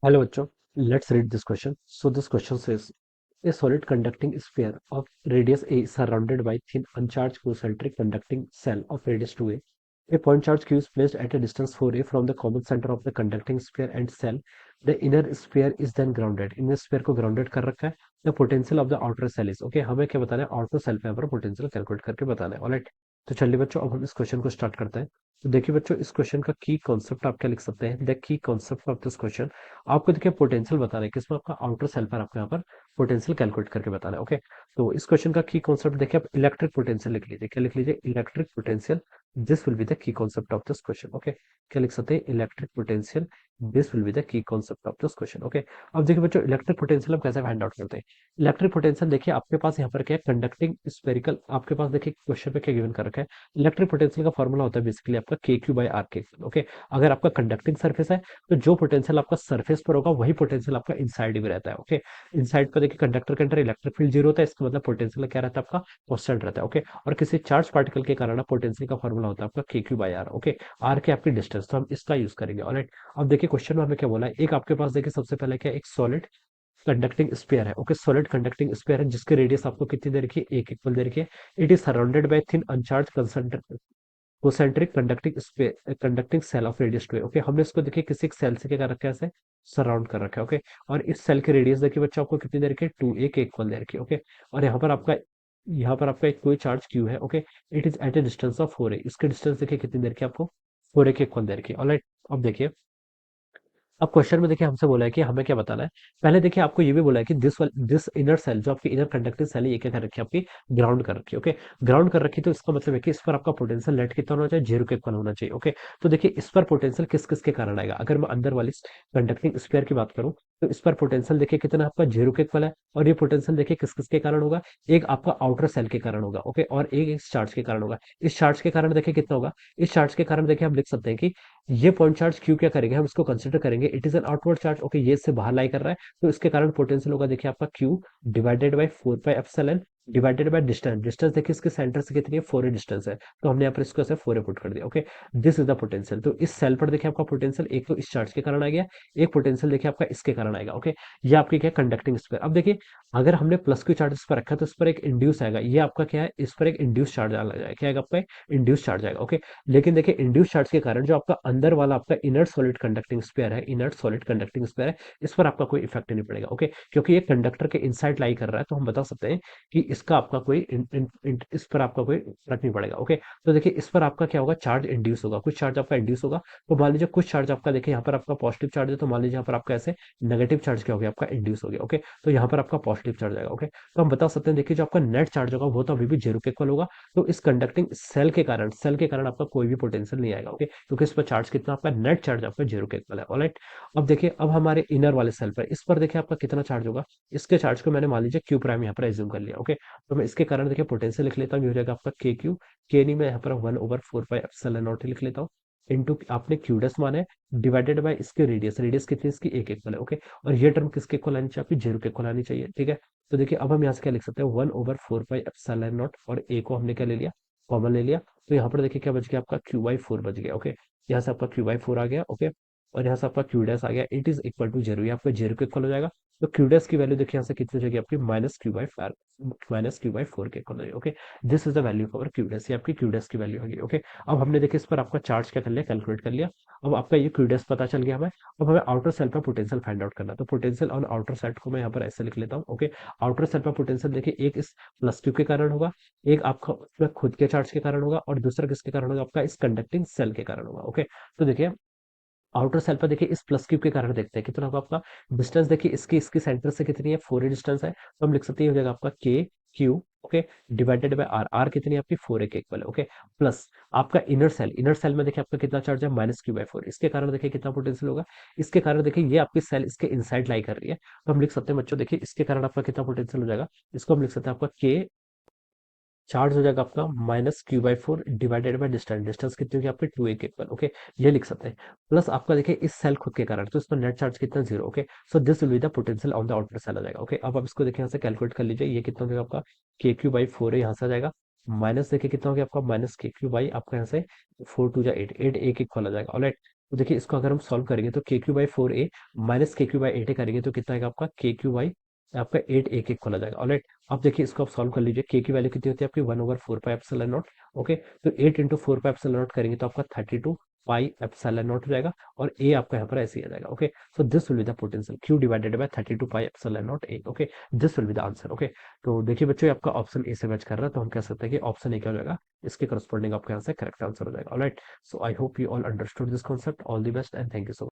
Hello, bachcho. Let's read this question. So this question says, a solid conducting sphere of radius a is surrounded by thin uncharged concentric conducting cell of radius 2a. A point charge q is placed at a distance 4a from the common center of the conducting sphere and cell. The inner sphere is then grounded. Inner sphere को grounded कर रखा है. The potential of the outer cell is okay. हमें क्या बताना है? outer cell पे हमारा potential calculate करके बताना है. Alright. तो चलिए बच्चों अब हम इस क्वेश्चन को स्टार्ट करते हैं. तो देखिए बच्चों इस क्वेश्चन का की कॉन्सेप्ट आप क्या लिख सकते हैं. The key concept of this question आपको देखिए पोटेंशियल बताना है किसमें आपका आउटर सेल पर आपको यहाँ पर पोटेंशियल कैलकुलेट करके बताना है. ओके. तो इस क्वेश्चन का की कॉन्सेप्ट देखिए आप इलेक्ट्रिक पोटेंशियल लिख लीजिए. क्या लिख लीजिए? Electric potential. This will be the key concept of this question. Okay. क्या लिख सकते हैं? Electric potential. This will be the key concept of this question. Okay. अब देखिए बच्चों इलेक्ट्रिक पोटेंशियल हम कैसे फाइंड आउट करते हैं. इलेक्ट्रिक पोटेंशियल देखिए आपके पास यहाँ पर क्या है कंडक्टिंग स्पेरिकल आपके पास देखिए क्वेश्चन पे क्या गिवन कर रखा है. इलेक्ट्रिक पोटेंशियल का फॉर्मूला होता है बेसिकली आपका के क्यू बाई आर के. ओके. अगर आपका कंडक्टिंग सरफेस है तो जो पोटेंशियल आपका सरफेस पर होगा वही पोटेंशियल आपका इनसाइड भी रहता है. ओके. इनसाइड पर देखिए कंडक्टर के अंदर इलेक्ट्रिक फील्ड जीरो होता है. इसका मतलब पोटेंशियल क्या रहता है आपका कांस्टेंट रहता है. ओके. और किसी चार्ज पार्टिकल के कारण पोटेंशियल का फॉर्मूला होता है आपका K Q by R. Okay. R की आपकी डिस्टेंस तो हम इसका यूज करेंगे. ऑलराइट. अब देखिए क्वेश्चन में हमें क्या बोला है. एक आपके पास देखिए सबसे पहले क्या एक सॉलिड कंडक्टिंग स्फीयर है. ओके. सॉलिड कंडक्टिंग स्फीयर है जिसके रेडियस आपको कितनी दे रखी है? एक इक्वल दे रखी है. It is surrounded by thin अनचार्ज concentric conducting cell of radius 2 है. ओके. हमने इसको देखिए किसी एक सेल से क्या कर रखा है ऐसे सराउंड कर रखा है. ओके. और इस सेल की रेडियस देखिए बच्चों आपको कितनी दे रखी है? 2 एक इक्वल दे रखी है. ओके. और यहाँ पर आपका एक कोई चार्ज क्यू है. Okay. It is at a distance of 4a. इसकी डिस्टेंस देखिए कितनी दे रखी है आपको? 4a के इक्वल दे रखी है. ऑलराइट. अब देखिए अब क्वेश्चन में देखिए हमसे बोला है कि हमें क्या बताना है. पहले देखिए आपको ये भी बोला है कि दिस इनर सेल जो आपकी इनर कंडक्टिंग सेल है ये क्या कर रखी है आपकी ग्राउंड कर रखी है. ओके. ग्राउंड कर रखी तो इसका मतलब है कि इस पर आपका पोटेंशियल नेट कितना होना चाहिए? जीरो के इक्वल होना चाहिए. ओके. तो देखिए इस पर पोटेंशियल किस किस के कारण आएगा. अगर मैं अंदर वाली कंडक्टिंग स्फीयर की बात करूं तो इस पर पोटेंशियल देखिए कितना आपका जीरो के इक्वल है. और ये पोटेंशियल देखिए किस किस के कारण होगा? एक आपका आउटर सेल के कारण होगा. ओके. और एक इस चार्ज के कारण होगा. इस चार्ज के कारण देखिए कितना होगा? इस चार्ज के कारण देखिए हम लिख सकते हैं कि ये पॉइंट चार्ज क्यू क्या करेंगे हम इसको कंसिडर करेंगे. It is an outward charge. Okay. ये इससे बाहर लाई कर रहा है तो इसके कारण पोटेंशियल होगा देखिए आपका Q divided by 4 pi epsilon divided by distance. Distance देखिए इसके सेंटर से कितनी है? 4 डिस्टेंस है तो हमने यहाँ पर इसको ऐसे 4 पुट कर दिया. Okay. This is the potential. तो इस सेल पर देखिए आपका पोटेंशियल एक तो इस चार्ज के कारण आ गया. एक पोटेंशियल देखिए आपका इसके कारण आएगा. ओके. ये आपकी क्या कंडक्टिंग स्फीयर. अब देखिए अगर हमने प्लस क्यू चार्ज इस पर रखा तो इस पर एक इंड्यूस आएगा. ये आपका क्या है? इस पर एक इंड्यूस चार्ज आ जाएगा. क्या आएगा आपका? इंड्यूस चार्ज आएगा. ओके. लेकिन देखिए इंड्यूस चार्ज के कारण जो आपका अंदर वाला आपका इनर्ट सॉलिड कंडक्टिंग स्फीयर है इनर्ट सॉलिड कंडक्टिंग स्फीयर है इस पर आपका कोई इफेक्ट नहीं पड़ेगा. ओके. क्योंकि ये कंडक्टर के इनसाइड लाई कर रहा है तो हम बता सकते हैं कि इसका आपका कोई इस पर आपका कोई फर्क नहीं पड़ेगा. ओके. तो देखिए इस पर आपका क्या होगा? चार्ज इंड्यूस होगा. कुछ चार्ज आपका इंड्यूस होगा. तो मान लीजिए कुछ चार्ज आपका देखिए यहाँ पर आपका पॉजिटिव चार्ज है तो मान लीजिए यहाँ पर आपका ऐसे नेगेटिव चार्ज क्या हो गया? आपका इंड्यूस हो गया. ओके. तो यहाँ पर आपका पॉजिटिव चार्ज आएगा. ओके. तो हम बता सकते हैं देखिए जो आपका नेट चार्ज होगा वो तो अभी भी जीरो के इक्वल होगा. तो इस कंडक्टिंग सेल के कारण आपका कोई भी पोटेंशियल नहीं आएगा. ओके. क्योंकि इस पर चार्ज कितना आपका नेट चार्ज आपका जीरो के इक्वल है. ऑलराइट. अब देखिए अब हमारे इनर वाले सेल पर इस पर देखिए आपका कितना चार्ज होगा. इसके चार्ज को मैंने मान लीजिए क्यू प्राइम यहाँ पर एज्यूम कर लिया. ओके. तो मैं इसके कारण देखिए पोटेंशियल लिख लेता हूँ. ये हो जाएगा आपका के क्यू. के नहीं मैं यहाँ पर 1/4 पाई एप्सिलॉन नॉट लिख लेता हूँ. इनटू आपने क्यू डैश माना है डिवाइडेड बाय इसके रेडियस. रेडियस कितनी है इसकी? एक इक्वल है. ओके. और ये टर्म किसके इक्वल आनी चाहिए? आपकी जीरो के इक्वल आनी चाहिए. ठीक है. तो देखिए अब हम यहाँ से क्या लिख सकते हैं? 1/4 पाई एप्सिलॉन नॉट और ए को हमने क्या ले लिया? कॉमन ले लिया. तो यहाँ पर देखिए क्या बच गया? आपका क्यू/4 बच गया. ओके. यहाँ से आपका क्यू/4 आ गया. ओके. और यहाँ से आपका क्यू डैश आ गया. It is equal to zero. ये आपका जीरो के इक्वल हो जाएगा. तो क्यू डैश की वैल्यू देखिए यहाँ से कितनी हो जाएगी आपकी? -q/4 के इक्वल हो जाएगी. Okay. This is the value for Q dash. ये आपकी क्यू डैश की वैल्यू होगी. ओके. अब हमने देखिए इस पर आपका चार्ज क्या कर लिया? कैलकुलेट कर लिया. अब आपका ये क्यू डैश पता चल गया हमें. अब हमें आउटर सेल पर पोटेंशियल फाइंड आउट करना है. तो पोटेंशियल ऑन आउटर सेल को मैं यहाँ पर ऐसे लिख लेता हूँ. ओके. आउटर सेल पर पोटेंशियल देखिए एक इस प्लस क्यू के कारण होगा. एक आपका उसमें खुद के चार्ज के कारण होगा और दूसरा किसके कारण होगा? आपका इस कंडक्टिंग सेल के कारण होगा. ओके. तो देखिए आउटर सेल पर देखिए इस प्लस क्यू के कारण देखते हैं कितना होगा आपका डिस्टेंस. देखिए इसकी इसकी सेंटर से कितनी है? 4 डिस्टेंस है तो हम लिख सकते हैं ये हो जाएगा आपका K Q. Okay. Divided by R. R कितनी है आपकी? 4 के इक्वल है. ओके. प्लस आपका इनर सेल में देखिए आपका कितना चार्ज है? -q/4. इसके कारण देखिए कितना पोटेंशियल होगा? इसके कारण देखिए ये आपकी सेल इसके इनसाइड लाई कर रही है तो हम लिख सकते हैं बच्चों देखिए इसके कारण आपका कितना पोटेंशियल हो जाएगा? इसको हम लिख सकते हैं आपका के चार्ज हो जाएगा आपका -q/4 divided by distance. Distance कितनी होगी आपकी? 2a के इक्वल. ओके. ये लिख सकते हैं. प्लस आपका देखिए इस सेल खुद के कारण तो इसमें नेट चार्ज कितना? Zero. Okay. So this will be the potential on the outer shell आ जाएगा. ओके. अब आप इसको देखिए यहाँ से कैलकुलेट कर लीजिए. ये कितना हो जाएगा आपका? KQ/4 है यहाँ से आ जाएगा. माइनस देखिए कितना हो गया आपका? -KQ बाई आपका यहाँ से 4 2 जा 8 8 एक इक्वल आ जाएगा. ऑलराइट. तो देखिए इसको अगर हम सॉल्व करेंगे तो के क्यू बाई 4a माइनस के क्यू बाई 8a करेंगे तो कितना आएगा आपका के क्यू बाई आपका 8 एक एक खोला जाएगा। ऑलराइट, अब देखिए इसको आप सॉल्व कर लीजिए। के की वैल्यू कितनी होती है आपकी 1/4 पाई एप्सिलॉन नॉट। ओके, तो 8 × 4 पाई एप्सिलॉन नॉट करेंगे तो आपका 32 पाई एप्सिलॉन नॉट हो जाएगा, और ए आपका यहाँ पर ऐसे ही आ जाएगा। Okay, so this will be the potential Q divided by 32 pi epsilon not a. Okay, this will be the answer. Okay, तो देखिए बच्चों ये आपका ऑप्शन ए से मैच कर रहा है, तो हम कह सकते हैं कि ऑप्शन ए क्या हो जाएगा, इसके करस्पॉन्डिंग आपके यहाँ से करेक्ट आंसर हो जाएगा। Alright, so I hope you all understood this concept. All the best and thank you so